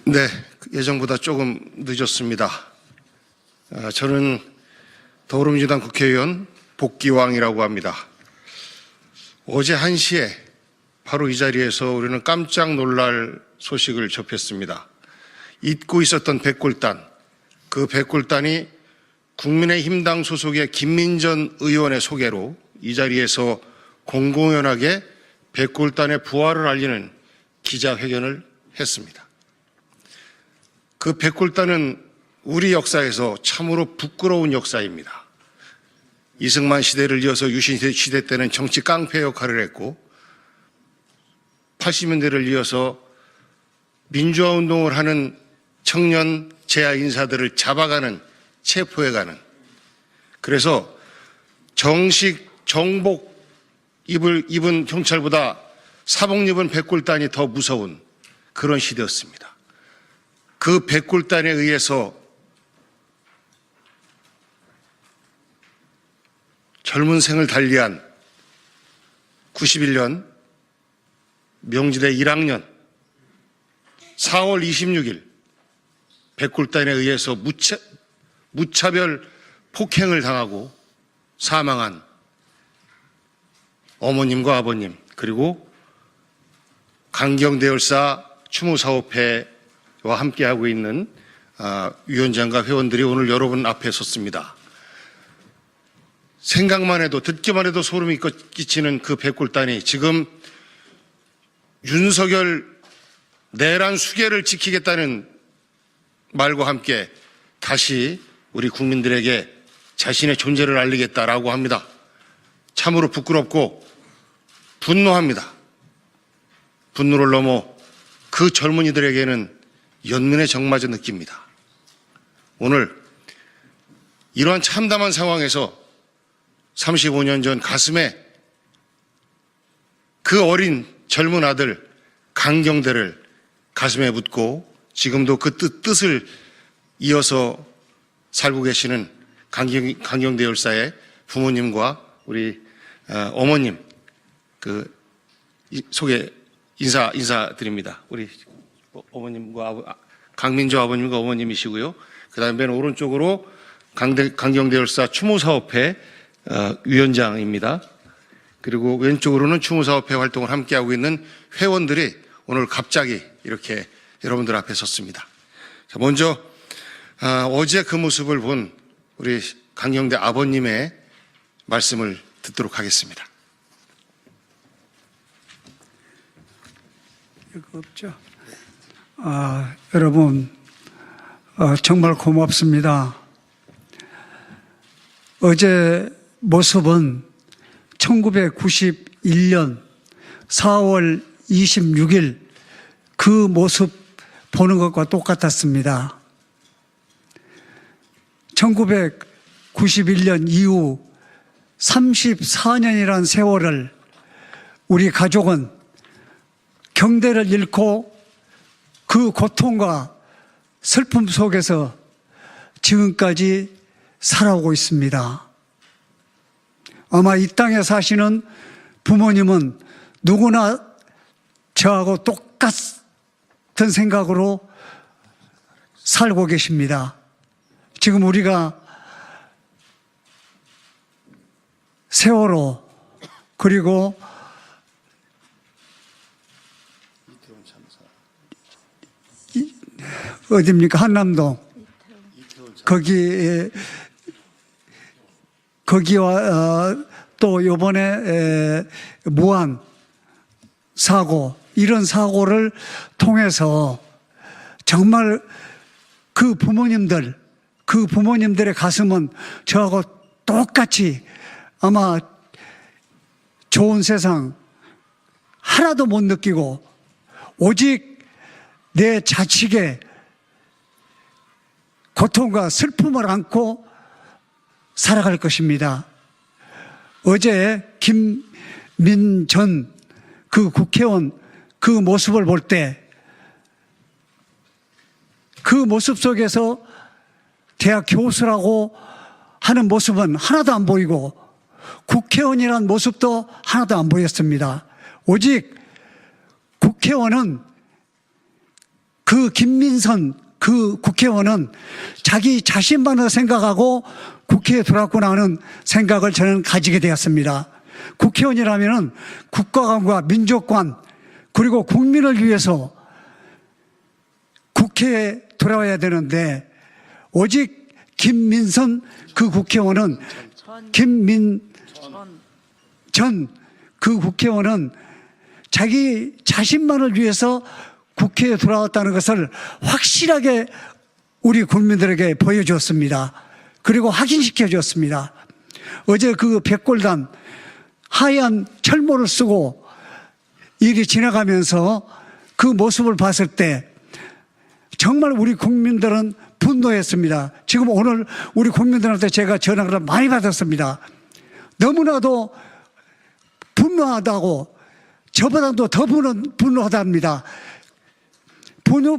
네, 예정보다 조금 늦었습니다. 저는 더불어민주당 국회의원 복귀왕이라고 합니다. 어제 1시에 바로 이 자리에서 우리는 깜짝 놀랄 소식을 접했습니다. 잊고 있었던 백골단, 그 백골단이 국민의힘당 소속의 김민전 의원의 소개로 이 자리에서 공공연하게 백골단의 부활을 알리는 기자회견을 했습니다. 그 백골단은 우리 역사에서 참으로 부끄러운 역사입니다. 이승만 시대를 이어서 유신 시대 때는 정치 깡패 역할을 했고 80년대를 이어서 민주화 운동을 하는 청년 재야 인사들을 잡아가는, 체포해가는, 그래서 정식 정복 입은 경찰보다 사복 입은 백골단이 더 무서운 그런 시대였습니다. 그 백골단에 의해서 젊은 생을 달리한 91년 명지대 1학년 4월 26일 백골단에 의해서 무차별 폭행을 당하고 사망한 어머님과 아버님, 그리고 강경대 열사 추모사업회와 함께하고 있는 위원장과 회원들이 오늘 여러분 앞에 섰습니다. 생각만 해도, 듣기만 해도 소름이 끼치는 그 백골단이 지금 윤석열 내란 수계를 지키겠다는 말과 함께 다시 우리 국민들에게 자신의 존재를 알리겠다라고 합니다. 참으로 부끄럽고 분노합니다. 분노를 넘어 그 젊은이들에게는 연민의 정마저 느낍니다. 오늘 이러한 참담한 상황에서 35년 전 가슴에 그 어린 젊은 아들 강경대를 가슴에 묻고 지금도 그 뜻을 이어서 살고 계시는 강경대 열사의 부모님과 우리 어머님 인사드립니다. 우리 어머님과 강민주 아버님과 어머님이시고요. 그 다음에 맨 오른쪽으로 강경대 열사 추모사업회 위원장입니다. 그리고 왼쪽으로는 추모사업회 활동을 함께하고 있는 회원들이 오늘 갑자기 이렇게 여러분들 앞에 섰습니다. 자, 먼저 어제 그 모습을 본 우리 강경대 아버님의 말씀을 듣도록 하겠습니다. 이거 없죠? 여러분 정말 고맙습니다. 어제 모습은 1991년 4월 26일 그 모습 보는 것과 똑같았습니다. 1991년 이후 34년이라는 세월을 우리 가족은 경대를 잃고 그 고통과 슬픔 속에서 지금까지 살아오고 있습니다. 아마 이 땅에 사시는 부모님은 누구나 저하고 똑같은 생각으로 살고 계십니다. 지금 우리가 세월호 그리고 어디입니까? 한남동 거기와 또 요번에 무안 사고, 이런 사고를 통해서 정말 그 부모님들의 가슴은 저하고 똑같이 아마 좋은 세상 하나도 못 느끼고 오직 내 자식의 고통과 슬픔을 안고 살아갈 것입니다. 어제 김민전 그 국회의원 그 모습을 볼 때 그 모습 속에서 대학 교수라고 하는 모습은 하나도 안 보이고 국회의원이라는 모습도 하나도 안 보였습니다. 오직 국회의원은 그 김민선 그 국회의원은 자기 자신만을 생각하고 국회에 들어왔구나 하는 생각을 저는 가지게 되었습니다. 국회의원이라면 국가관과 민족관 그리고 국민을 위해서 국회에 돌아와야 되는데 오직 김민선 그 국회의원은 김민전 그 국회의원은 자기 자신만을 위해서 국회에 돌아왔다는 것을 확실하게 우리 국민들에게 보여주었습니다. 그리고 확인시켜 주었습니다. 어제 그 백골단 하얀 철모를 쓰고 일이 지나가면서 그 모습을 봤을 때 정말 우리 국민들은 분노했습니다. 지금 오늘 우리 국민들한테 제가 전화를 많이 받았습니다. 너무나도 분노하다고 저보다도 더 분노하답니다.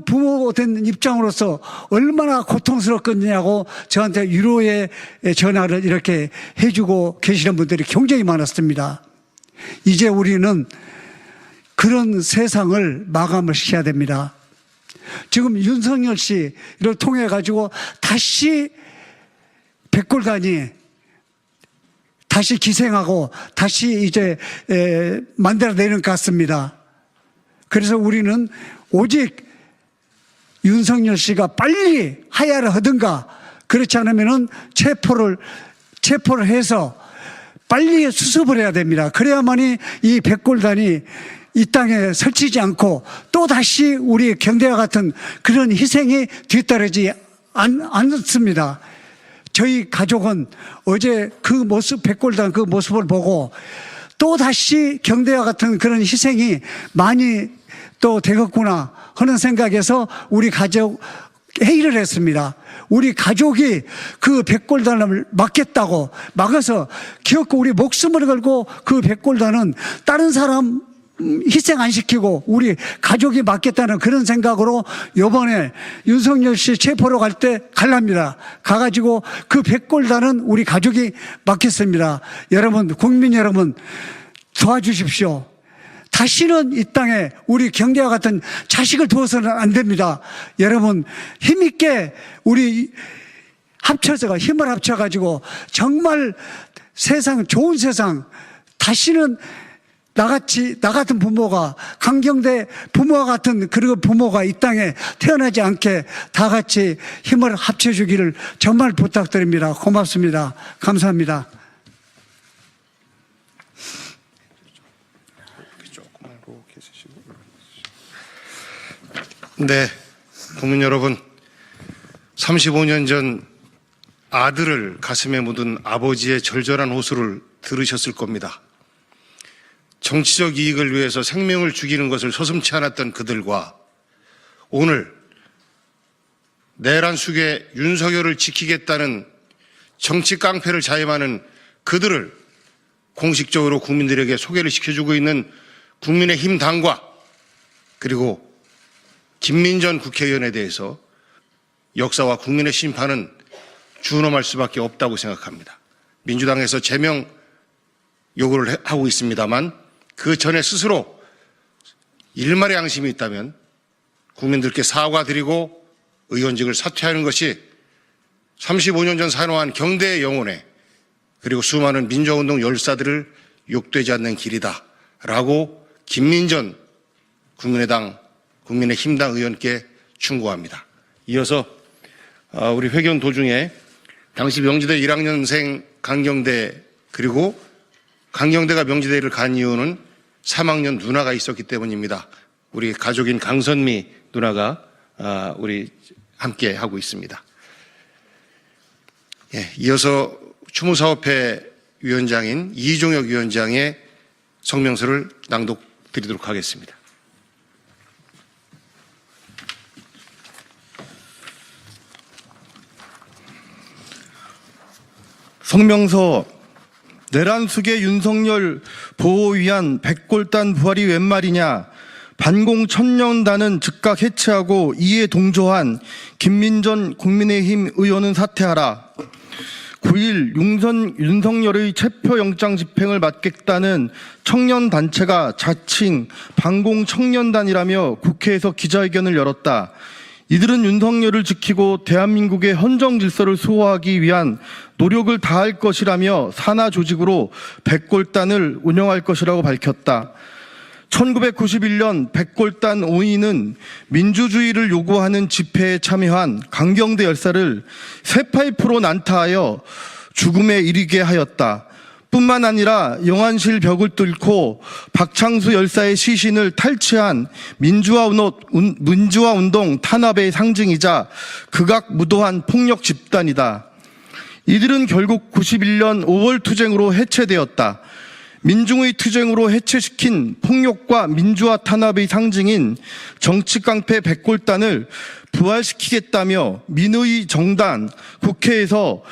부모된 입장으로서 얼마나 고통스럽겠냐고 저한테 위로의 전화를 이렇게 해주고 계시는 분들이 굉장히 많았습니다. 이제 우리는 그런 세상을 마감을 시켜야 됩니다. 지금 윤석열 씨를 통해 가지고 다시 백골단이 다시 기생하고 다시 이제 만들어내는 것 같습니다. 그래서 우리는 오직 윤석열 씨가 빨리 하야를 하든가 그렇지 않으면은 체포를 해서 빨리 수습을 해야 됩니다. 그래야만이 이 백골단이 이 땅에 설치지 않고 또 다시 우리 경대와 같은 그런 희생이 뒤따르지 않습니다. 저희 가족은 어제 그 모습, 백골단 그 모습을 보고 또 다시 경대와 같은 그런 희생이 많이 또 되겠구나 하는 생각에서 우리 가족 회의를 했습니다. 우리 가족이 그 백골단을 막겠다고 막아서 기어코 우리 목숨을 걸고 그 백골단은 다른 사람 희생 안 시키고 우리 가족이 막겠다는 그런 생각으로 요번에 윤석열 씨 체포로 갈 때 갈랍니다. 가가지고 그 백골단은 우리 가족이 막겠습니다. 여러분, 국민 여러분 도와주십시오. 다시는 이 땅에 우리 경제와 같은 자식을 두어서는 안 됩니다. 여러분 힘있게 우리 힘을 합쳐가지고 정말 세상 좋은 세상 다시는 나 같은 부모가 강경대 부모와 같은 그리고 부모가 이 땅에 태어나지 않게 다 같이 힘을 합쳐주기를 정말 부탁드립니다. 고맙습니다. 감사합니다. 네, 국민 여러분, 35년 전 아들을 가슴에 묻은 아버지의 절절한 호소를 들으셨을 겁니다. 정치적 이익을 위해서 생명을 죽이는 것을 서슴지 않았던 그들과 오늘 내란 속에 윤석열을 지키겠다는 정치 깡패를 자임하는 그들을 공식적으로 국민들에게 소개를 시켜주고 있는 국민의힘 당과 그리고 김민전 국회의원에 대해서 역사와 국민의 심판은 준엄할 수밖에 없다고 생각합니다. 민주당에서 제명 요구를 하고 있습니다만 그 전에 스스로 일말의 양심이 있다면 국민들께 사과드리고 의원직을 사퇴하는 것이 35년 전 산호한 경대의 영혼에 그리고 수많은 민주화운동 열사들을 욕되지 않는 길이다라고 김민전 국민의힘당 의원께 충고합니다. 이어서 우리 회견 도중에 당시 명지대 1학년생 강경대 그리고 강경대가 명지대를 간 이유는 3학년 누나가 있었기 때문입니다. 우리 가족인 강선미 누나가 우리 함께 하고 있습니다. 예, 이어서 추모사업회 위원장인 이종혁 위원장의 성명서를 낭독 드리도록 하겠습니다. 성명서. 내란 속의 윤석열 보호 위한 백골단 부활이 웬 말이냐. 반공 천년단은 즉각 해체하고 이에 동조한 김민전 국민의힘 의원은 사퇴하라. 9일 윤석열의 체포영장 집행을 막겠다는 청년단체가 자칭 반공청년단이라며 국회에서 기자회견을 열었다. 이들은 윤석열을 지키고 대한민국의 헌정 질서를 수호하기 위한 노력을 다할 것이라며 산하 조직으로 백골단을 운영할 것이라고 밝혔다. 1991년 백골단 5인은 민주주의를 요구하는 집회에 참여한 강경대 열사를 쇠파이프로 난타하여 죽음에 이르게 하였다. 뿐만 아니라 영안실 벽을 뚫고 박창수 열사의 시신을 탈취한 민주화 운동 탄압의 상징이자 극악무도한 폭력 집단이다. 이들은 결국 91년 5월 투쟁으로 해체되었다. 민중의 투쟁으로 해체시킨 폭력과 민주화 탄압의 상징인 정치깡패 백골단을 부활시키겠다며 민의 정당 국회에서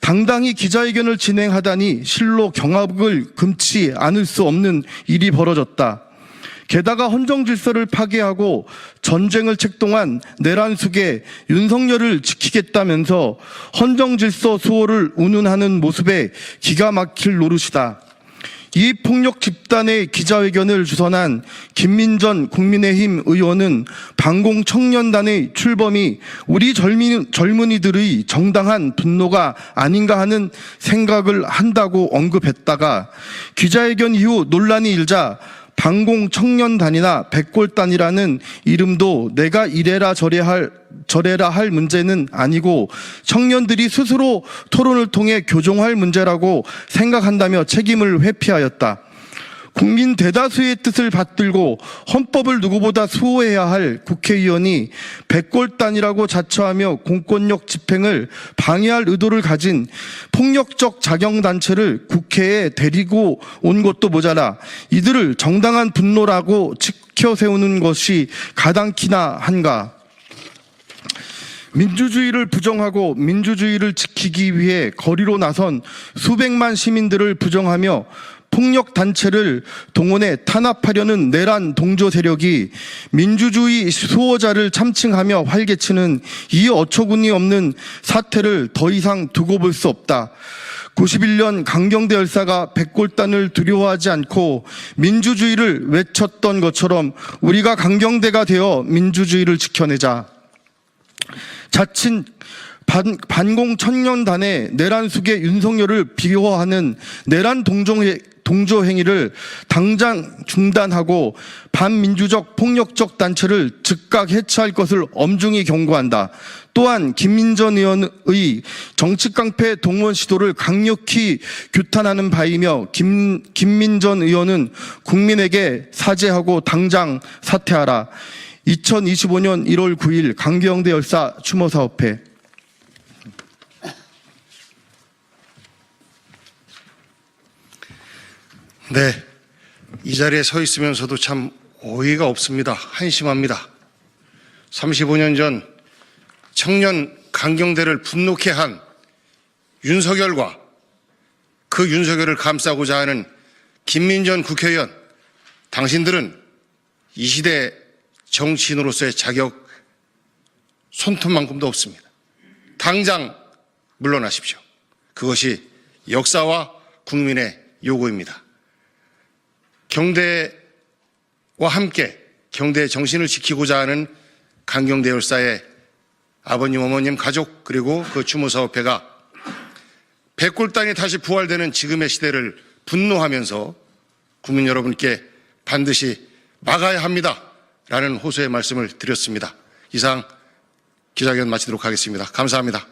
당당히 기자회견을 진행하다니 실로 경악을 금치 않을 수 없는 일이 벌어졌다. 게다가 헌정 질서를 파괴하고 전쟁을 책동한 내란 속에 윤석열을 지키겠다면서 헌정 질서 수호를 운운하는 모습에 기가 막힐 노릇이다. 이 폭력 집단의 기자회견을 주선한 김민전 국민의힘 의원은 반공청년단의 출범이 우리 젊은이들의 정당한 분노가 아닌가 하는 생각을 한다고 언급했다가 기자회견 이후 논란이 일자 반공청년단이나 백골단이라는 이름도 내가 이래라 저래라 할 문제는 아니고 청년들이 스스로 토론을 통해 교정할 문제라고 생각한다며 책임을 회피하였다. 국민 대다수의 뜻을 받들고 헌법을 누구보다 수호해야 할 국회의원이 백골단이라고 자처하며 공권력 집행을 방해할 의도를 가진 폭력적 자경단체를 국회에 데리고 온 것도 모자라 이들을 정당한 분노라고 지켜세우는 것이 가당키나 한가. 민주주의를 부정하고 민주주의를 지키기 위해 거리로 나선 수백만 시민들을 부정하며 폭력단체를 동원해 탄압하려는 내란 동조 세력이 민주주의 수호자를 참칭하며 활개치는 이 어처구니 없는 사태를 더 이상 두고 볼 수 없다. 91년 강경대 열사가 백골단을 두려워하지 않고 민주주의를 외쳤던 것처럼 우리가 강경대가 되어 민주주의를 지켜내자. 자칭 반공청년단의 내란 속의 윤석열을 비호하는 내란 동조 행위를 당장 중단하고 반민주적 폭력적 단체를 즉각 해체할 것을 엄중히 경고한다. 또한 김민전 의원의 정치깡패 동원 시도를 강력히 규탄하는 바이며 김민전 의원은 국민에게 사죄하고 당장 사퇴하라. 2025년 1월 9일 강경대 열사 추모사업회. 네, 이 자리에 서 있으면서도 참 어이가 없습니다. 한심합니다. 35년 전 청년 강경대를 분노케 한 윤석열과 그 윤석열을 감싸고자 하는 김민전 국회의원, 당신들은 이 시대 정치인으로서의 자격 손톱만큼도 없습니다. 당장 물러나십시오. 그것이 역사와 국민의 요구입니다. 경대와 함께 경대의 정신을 지키고자 하는 강경대 열사의 아버님, 어머님, 가족 그리고 그 추모사업회가 백골단이 다시 부활되는 지금의 시대를 분노하면서 국민 여러분께 반드시 막아야 합니다. 라는 호소의 말씀을 드렸습니다. 이상 기자회견 마치도록 하겠습니다. 감사합니다.